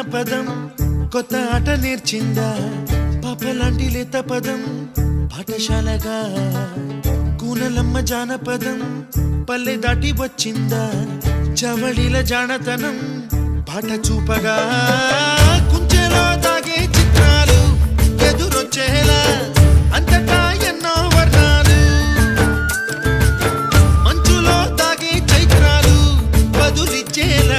జానపదం కొత్త ఆట నేర్చిందా పాపలాంటి లేత పదం పాఠశాలగా కూనలమ్మ జానపదం పల్లె దాటి వచ్చిందా చవళిల జానతనం పాట చూపగా కుంచెలో దాగే చిత్రాలు ఎదురొచ్చేలా అంతటా ఎన్నో వర్ణాలు మంచులో దాగే చైత్రాలు బదులిచ్చేలా